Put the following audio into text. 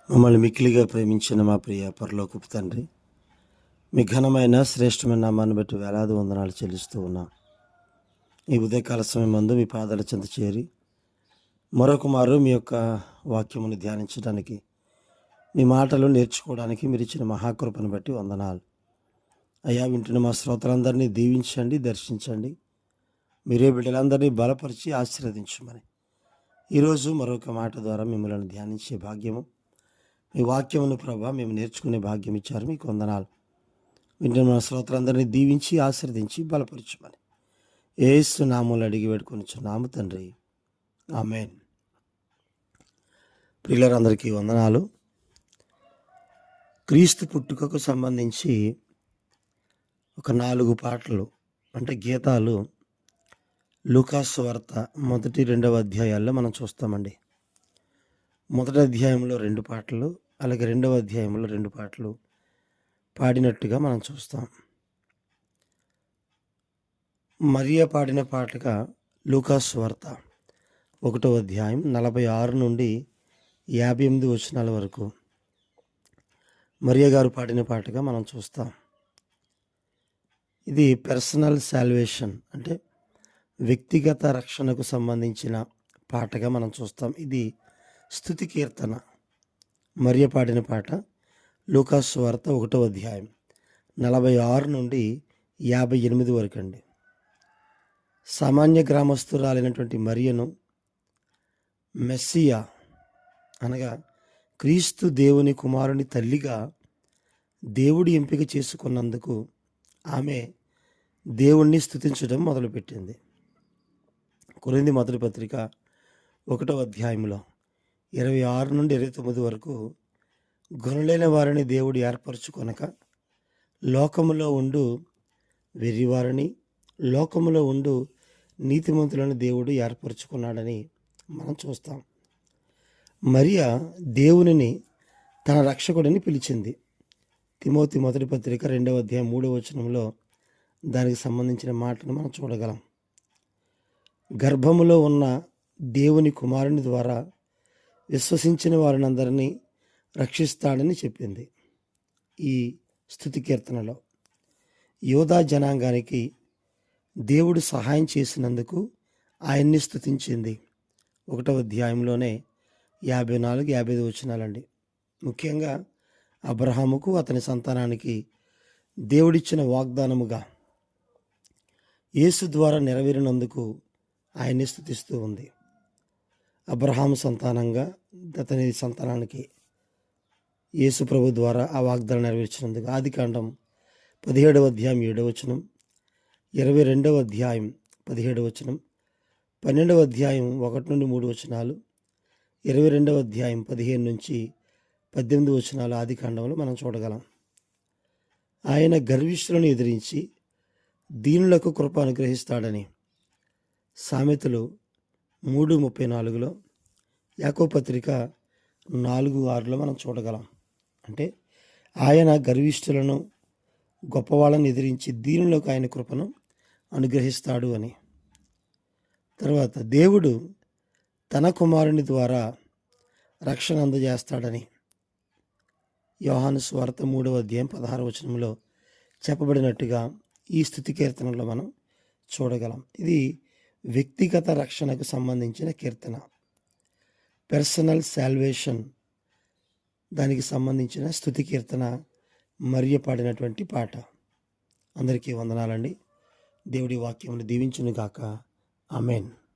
మమ్మల్ని మిక్కిలిగా ప్రేమించిన మా ప్రియ పరలోకపు తండ్రి, మీ ఘనమైన శ్రేష్టమైన నామాన్ని బట్టి వేలాది వందనాలు చెల్లిస్తూ ఉన్నాం. ఈ ఉదయకాల సమయం మందు మీ పాదాల చెంత చేరి మరొక మారు మీ యొక్క వాక్యమును ధ్యానించడానికి, మీ మాటలు నేర్చుకోవడానికి మీరు ఇచ్చిన మహాకృపను బట్టి వందనాలు. అయ్యా, వింటున్న మా శ్రోతలందరినీ దీవించండి, దర్శించండి. మీరే బిడ్డలందరినీ బలపరిచి ఆశీర్వదించమని ఈరోజు మరొక మాట ద్వారా మిమ్మల్ని ధ్యానించే భాగ్యము, మీ వాక్యమును ప్రభా మేము నేర్చుకునే భాగ్యం ఇచ్చారు. మీకు వందనాలు. వింటున్న మన శ్రోతలందరినీ దీవించి ఆశీర్వదించి బలపరచమని యేసు నామములో అడిగి వేడుకొనిచున్నాము తండ్రి, ఆమేన్. ప్రియులందరికీ వందనాలు. క్రీస్తు పుట్టుకకు సంబంధించి ఒక 4 పాటలు అంటే గీతాలు లూకాసు వార్త 1, 2 అధ్యాయాల్లో మనం చూస్తామండి. 1వ అధ్యాయంలో 2 పాటలు, అలాగే 2వ అధ్యాయంలో 2 పాటలు పాడినట్టుగా మనం చూస్తాం. మరియ పాడిన పాటగా లూకాసు వార్త 1వ అధ్యాయం 46 నుండి 58 వచనాల వరకు మరియ గారు పాడిన పాటగా మనం చూస్తాం. ఇది పర్సనల్ సాల్వేషన్ అంటే వ్యక్తిగత రక్షణకు సంబంధించిన పాటగా మనం చూస్తాం. ఇది స్తుతి కీర్తన. మరియ పాడిన పాట లూకాసు వార్త 1వ అధ్యాయం 46 నుండి 58 వరకు అండి. సామాన్య గ్రామస్తురాలైనటువంటి మరియను మెస్సియా అనగా క్రీస్తు దేవుని కుమారుని తల్లిగా దేవుడి ఎంపిక చేసుకున్నందుకు ఆమె దేవుణ్ణి స్తుతించడం మొదలుపెట్టింది. కొరింథీ మొదటి పత్రిక 1వ అధ్యాయంలో 26 నుండి 29 వరకు గొర్రెలైన వారిని దేవుడు ఏర్పరచుకొనక లోకములో ఉండు వెర్రివారిని, లోకములో ఉండు నీతిమంతులను దేవుడు ఏర్పరచుకున్నాడని మనం చూస్తాం. మరియ దేవునిని తన రక్షకుడిని పిలిచింది. తిమోతి మొదటి పత్రిక 2వ అధ్యాయం 3వ వచనంలో దానికి సంబంధించిన మాటను మనం చూడగలం. గర్భములో ఉన్న దేవుని కుమారుని ద్వారా విశ్వసించిన వారినందరినీ రక్షిస్తాడని చెప్పింది. ఈ స్తుతి కీర్తనలో యోధా జనాంగానికి దేవుడు సహాయం చేసినందుకు ఆయన్ని స్తుతించింది. 1వ అధ్యాయంలోనే 54, 55 వచనాలండి. ముఖ్యంగా అబ్రహాముకు అతని సంతానానికి దేవుడిచ్చిన వాగ్దానముగా యేసు ద్వారా నెరవేరినందుకు ఆయన్ని స్తుతిస్తూ ఉంది. అబ్రహాము సంతానంగా అతని సంతానానికి యేసు ప్రభు ద్వారా ఆ వాగ్దానం నెరవేర్చినందుకు ఆదికాండం 17వ అధ్యాయం 7వ వచనం, 22వ అధ్యాయం 17వ వచనం, 12వ అధ్యాయం 1 నుండి 3 వచనాలు, 22వ అధ్యాయం 15 నుంచి 18 వచనాలు ఆదికాండంలో మనం చూడగలం. ఆయన గర్విష్ఠులను ఎదిరించి దీనులకు కృప అనుగ్రహిస్తాడని సామెతలు 3:34లో, యాకోబు పత్రిక 4:6లో మనం చూడగలం. అంటే ఆయన గర్విష్ఠులను, గొప్పవాళ్ళని ఎదిరించి దీనులకు ఆయన కృపను అనుగ్రహిస్తాడు అని. తర్వాత దేవుడు తన కుమారుని ద్వారా రక్షణ అందజేస్తాడని యోహాను సువార్త 3వ అధ్యాయం 16వ వచనంలో చెప్పబడినట్టుగా ఈ స్తుతి కీర్తనలో మనం చూడగలం. ఇది వ్యక్తిగత రక్షణకు సంబంధించిన కీర్తన, పర్సనల్ సాల్వేషన్ దానికి సంబంధించిన స్తుతి కీర్తన మరియ పాడినటువంటి పాట. అందరికీ వందనాలండి. దేవుడి వాక్యమును దీవించును గాక. ఆమేన్.